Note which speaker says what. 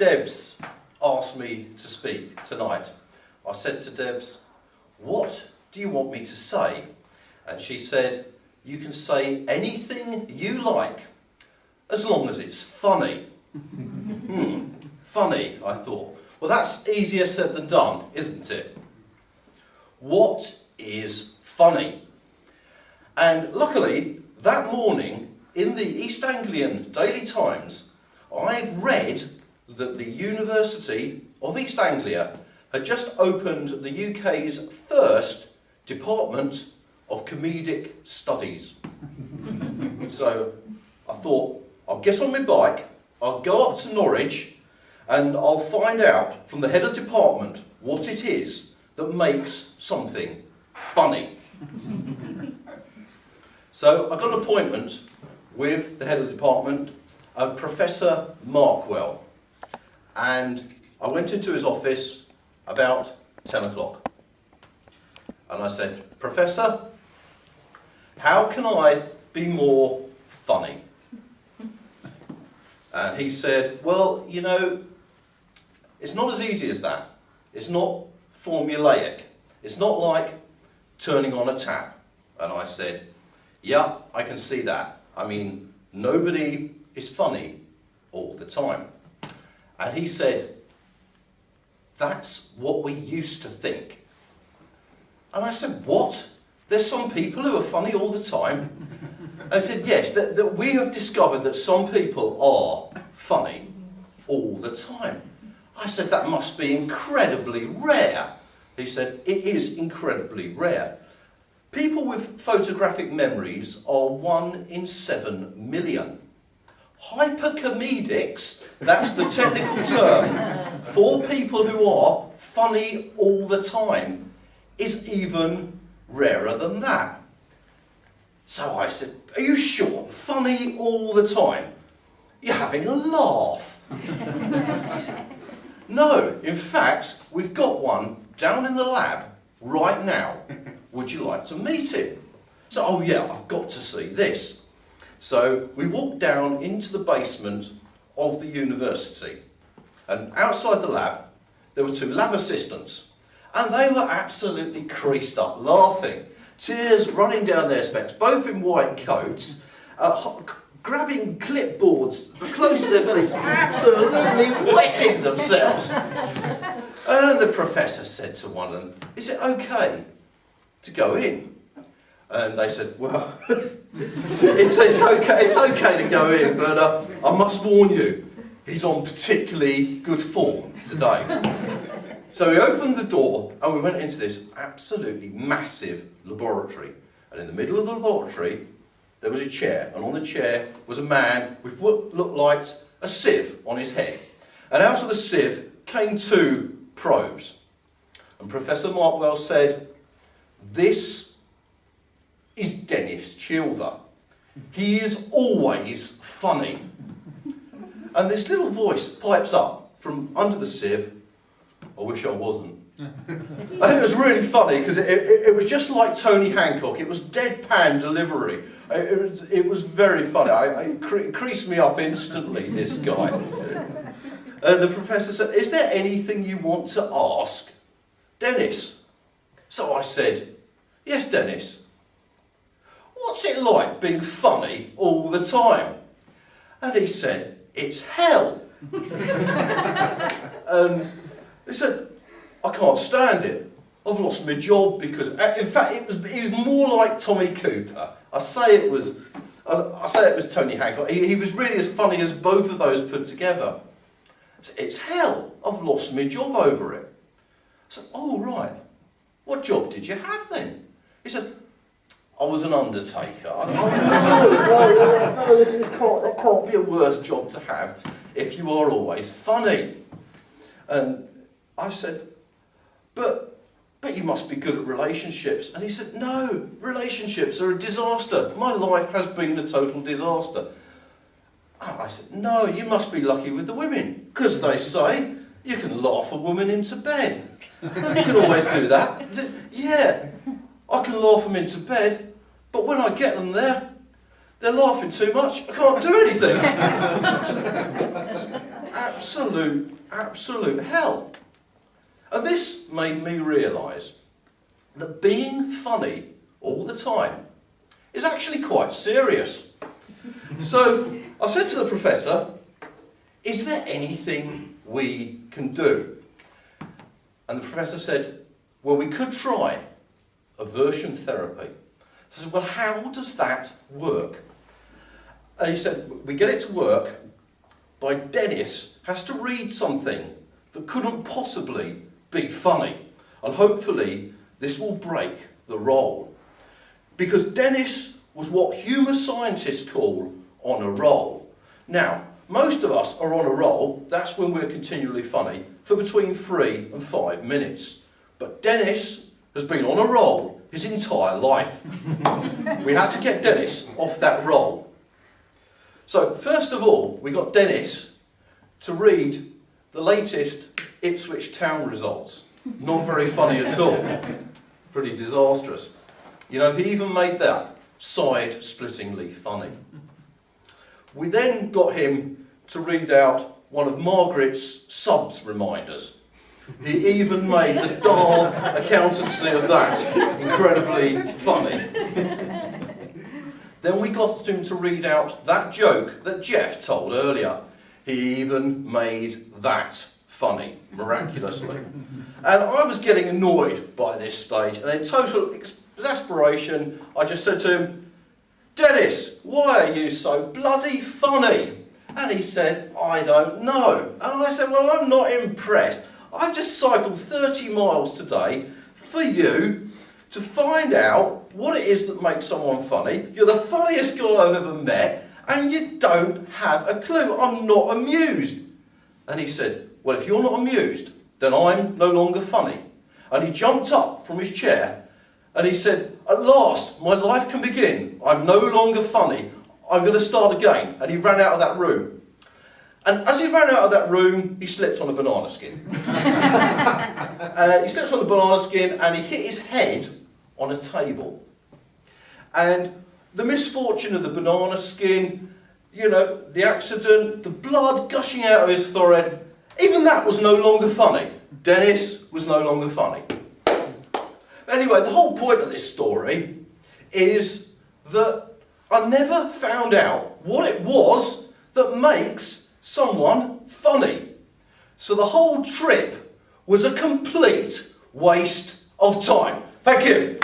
Speaker 1: Debs asked me to speak tonight, I said to Debs, "What do you want me to say?" And she said, "You can say anything you like, as long as it's funny." Funny, I thought. Well, that's easier said than done, isn't it? What is funny? And luckily, that morning, in the East Anglian Daily Times, I had read that the University of East Anglia had just opened the UK's first Department of Comedic Studies. So I thought, I'll get on my bike, I'll go up to Norwich, and I'll find out from the head of department what it is that makes something funny. So I got an appointment with the head of the department, Professor Markwell, and I went into his office about 10 o'clock. And I said, "Professor, how can I be more funny?" And he said, "Well, you know, it's not as easy as that. It's not formulaic. It's not like turning on a tap." And I said, "Yeah, I can see that. I mean, nobody is funny all the time." And he said, "That's what we used to think." And I said, "What? There's some people who are funny all the time?" And he said, "Yes, that we have discovered that some people are funny all the time." I said, "That must be incredibly rare." He said, "It is incredibly rare. People with photographic memories are 1 in 7 million. Hypercomedics, that's the technical term for people who are funny all the time, is even rarer than that." So I said, "Are you sure? Funny all the time? You're having a laugh." He said, "No, in fact, we've got one down in the lab right now. Would you like to meet him?" So, "Oh yeah, I've got to see this." So we walked down into the basement of the university, and outside the lab there were 2 lab assistants, and they were absolutely creased up laughing, tears running down their specs, both in white coats, grabbing clipboards close to their bellies, absolutely wetting themselves. And the professor said to one of them, "Is it okay to go in?" And they said, "Well, it's okay to go in, but I must warn you, he's on particularly good form today." So we opened the door and we went into this absolutely massive laboratory. And in the middle of the laboratory, there was a chair, and on the chair was a man with what looked like a sieve on his head. And out of the sieve came 2 probes. And Professor Markwell said, "This is Dennis Chilver. He is always funny." And this little voice pipes up from under the sieve, "I wish I wasn't." And it was really funny because it was just like Tony Hancock. It was deadpan delivery. It was very funny. It creased me up instantly, this guy. The professor said, "Is there anything you want to ask Dennis?" So I said, "Yes, Dennis. What's it like being funny all the time?" And he said, "It's hell." And he said, "I can't stand it. I've lost my job because..." In fact, it was more like Tommy Cooper. I say it was Tony Hancock. He was really as funny as both of those put together. So, "It's hell. I've lost my job over it." I said, "Oh, right. What job did you have then?" He said, "I was an undertaker." No, there can't be a worse job to have if you are always funny. And I said, but you must be good at relationships." And he said, "No, relationships are a disaster. My life has been a total disaster." And I said, "No, you must be lucky with the women, because they say you can laugh a woman into bed. You can always do that." He said, "Yeah, I can laugh them into bed, but when I get them there, they're laughing too much. I can't do anything." absolute hell. And this made me realise that being funny all the time is actually quite serious. So I said to the professor, is there anything we can do? And the professor said, well, we could try aversion therapy. So I said, well, how does that work? And he said, we get it to work by Dennis has to read something that couldn't possibly be funny. And hopefully this will break the roll. Because Dennis was what humour scientists call on a roll. Now, most of us are on a roll, that's when we're continually funny, for between 3 and 5 minutes. But Dennis has been on a roll his entire life. We had to get Dennis off that roll. So, first of all, we got Dennis to read the latest Ipswich Town results. Not very funny at all. Pretty disastrous. You know, he even made that side-splittingly funny. We then got him to read out one of Margaret's subs reminders. He even made the dull accountancy of that incredibly funny. Then we got him to read out that joke that Jeff told earlier. He even made that funny, miraculously. And I was getting annoyed by this stage, and in total exasperation, I just said to him, Dennis, why are you so bloody funny? And he said, I don't know. And I said, well, I'm not impressed. I've just cycled 30 miles today for you to find out what it is that makes someone funny. You're the funniest guy I've ever met, and you don't have a clue. I'm not amused. And he said, well, if you're not amused, then I'm no longer funny. And he jumped up from his chair and he said, at last, my life can begin. I'm no longer funny. I'm going to start again. And he ran out of that room. And as he ran out of that room, he slipped on a banana skin. And he slipped on the banana skin and he hit his head on a table. And the misfortune of the banana skin, you know, the accident, the blood gushing out of his forehead, even that was no longer funny. Dennis was no longer funny. Anyway, the whole point of this story is that I never found out what it was that makes someone funny. So the whole trip was a complete waste of time. Thank you.